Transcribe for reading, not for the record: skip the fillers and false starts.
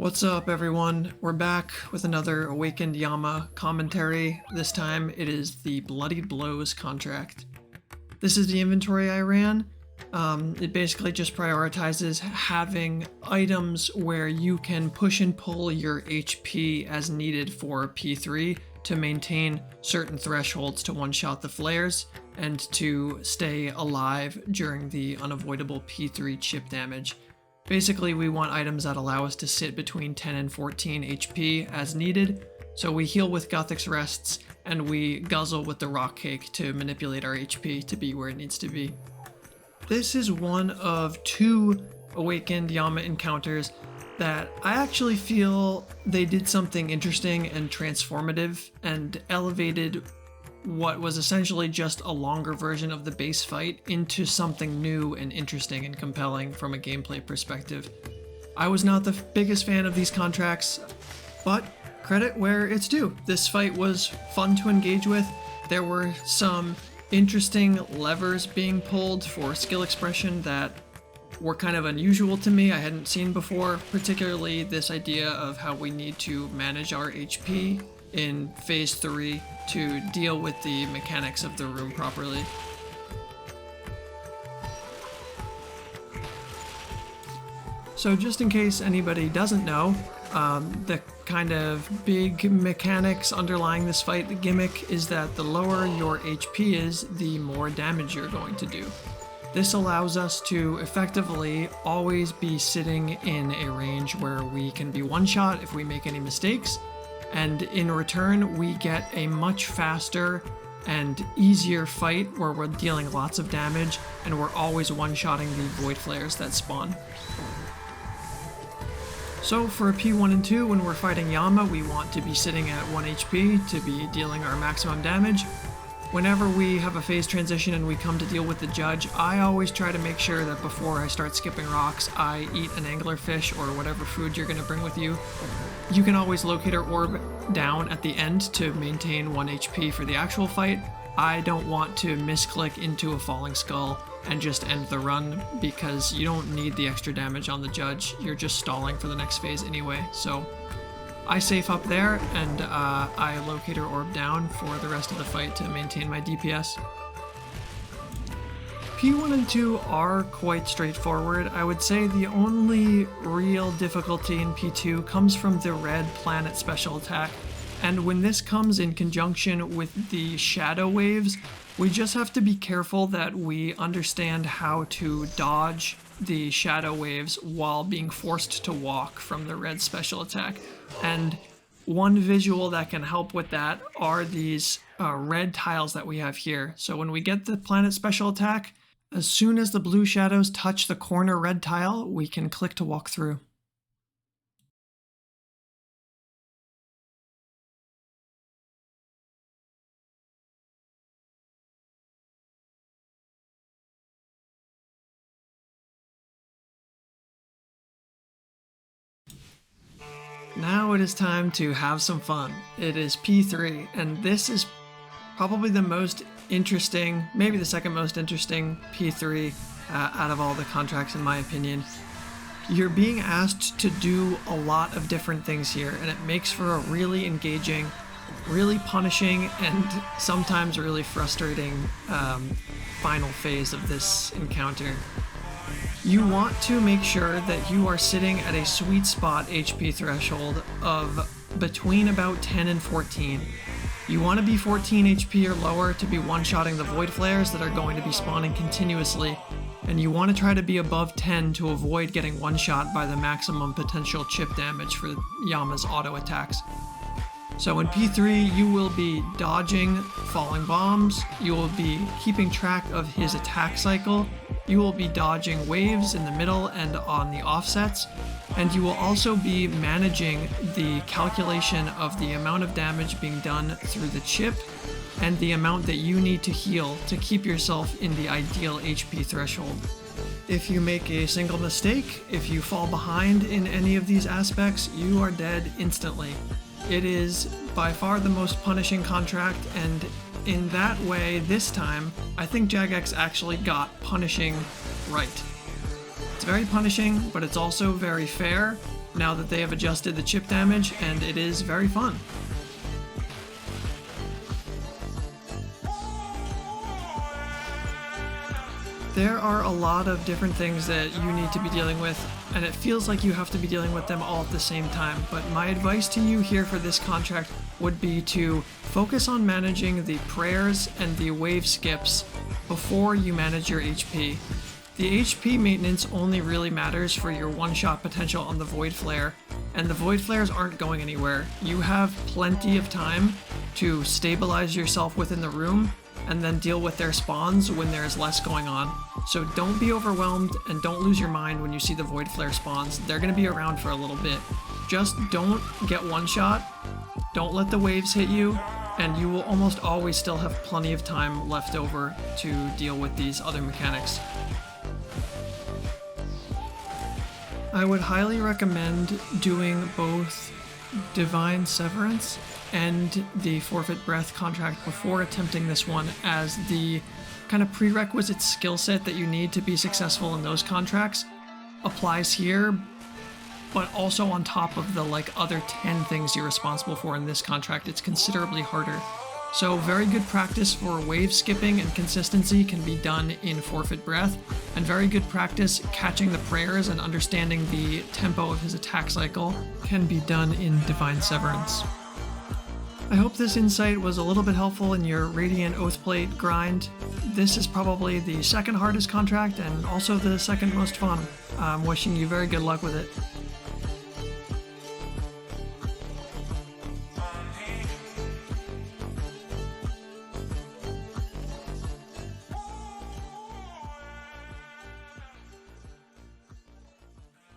What's up, everyone? We're back with another Awakened Yama commentary. This time it is the Bloodied Blows contract. This is the inventory I ran. It basically just prioritizes having items where you can push and pull your HP as needed for P3 to maintain certain thresholds to one-shot the flares and to stay alive during the unavoidable P3 chip damage. Basically, we want items that allow us to sit between 10 and 14 HP as needed, so we heal with Guthix Rests, and we guzzle with the Rock Cake to manipulate our HP to be where it needs to be. This is one of two Awakened Yama encounters that I actually feel they did something interesting and transformative and elevated what was essentially just a longer version of the base fight into something new and interesting and compelling from a gameplay perspective. I was not the biggest fan of these contracts, but credit where it's due. This fight was fun to engage with. There were some interesting levers being pulled for skill expression that were kind of unusual to me. I hadn't seen before, particularly this idea of how we need to manage our HP in phase 3 to deal with the mechanics of the room properly. So just in case anybody doesn't know, the kind of big mechanics underlying this fight, the gimmick, is that the lower your HP is, the more damage you're going to do. This allows us to effectively always be sitting in a range where we can be one-shot if we make any mistakes, and in return we get a much faster and easier fight where we're dealing lots of damage and we're always one-shotting the void flares that spawn. So for a P1 and 2, when we're fighting Yama, we want to be sitting at 1 HP to be dealing our maximum damage. Whenever we have a phase transition and we come to deal with the judge, I always try to make sure that before I start skipping rocks, I eat an anglerfish or whatever food you're going to bring with you. You can always locate our orb down at the end to maintain 1 HP for the actual fight. I don't want to misclick into a falling skull and just end the run because you don't need the extra damage on the judge. You're just stalling for the next phase anyway. So I safe up there and I locate our orb down for the rest of the fight to maintain my DPS. P1 and 2 are quite straightforward. I would say the only real difficulty in P2 comes from the red planet special attack, and when this comes in conjunction with the shadow waves, we just have to be careful that we understand how to dodge the shadow waves while being forced to walk from the red special attack. And one visual that can help with that are these red tiles that we have here. So when we get the planet special attack, as soon as the blue shadows touch the corner red tile, we can click to walk through. Now it is time to have some fun. It is P3, and this is probably the most interesting, maybe the second most interesting P3 out of all the contracts in my opinion. You're being asked to do a lot of different things here, and it makes for a really engaging, really punishing, and sometimes really frustrating final phase of this encounter. You want to make sure that you are sitting at a sweet spot HP threshold of between about 10 and 14. You want to be 14 HP or lower to be one-shotting the void flares that are going to be spawning continuously, and you want to try to be above 10 to avoid getting one-shot by the maximum potential chip damage for Yama's auto attacks. So in P3, you will be dodging falling bombs, you will be keeping track of his attack cycle, you will be dodging waves in the middle and on the offsets, and you will also be managing the calculation of the amount of damage being done through the chip and the amount that you need to heal to keep yourself in the ideal HP threshold. If you make a single mistake, if you fall behind in any of these aspects, you are dead instantly. It is by far the most punishing contract, and in that way, this time, I think Jagex actually got punishing right. It's very punishing, but it's also very fair, now that they have adjusted the chip damage, and it is very fun. There are a lot of different things that you need to be dealing with, and it feels like you have to be dealing with them all at the same time, but my advice to you here for this contract would be to focus on managing the prayers and the wave skips before you manage your HP. The HP maintenance only really matters for your one-shot potential on the Void Flare, and the Void Flares aren't going anywhere. You have plenty of time to stabilize yourself within the room and then deal with their spawns when there's less going on. So don't be overwhelmed and don't lose your mind when you see the Void Flare spawns. They're going to be around for a little bit. Just don't get one shot, don't let the waves hit you, and you will almost always still have plenty of time left over to deal with these other mechanics. I would highly recommend doing both Divine Severance and the Forfeit Breath contract before attempting this one, as the kind of prerequisite skill set that you need to be successful in those contracts applies here, but also on top of the other 10 things you're responsible for in this contract, it's considerably harder. So very good practice for wave skipping and consistency can be done in Forfeit Breath, and very good practice catching the prayers and understanding the tempo of his attack cycle can be done in Divine Severance. I hope this insight was a little bit helpful in your Radiant Oathplate grind. This is probably the second hardest contract and also the second most fun. I'm wishing you very good luck with it.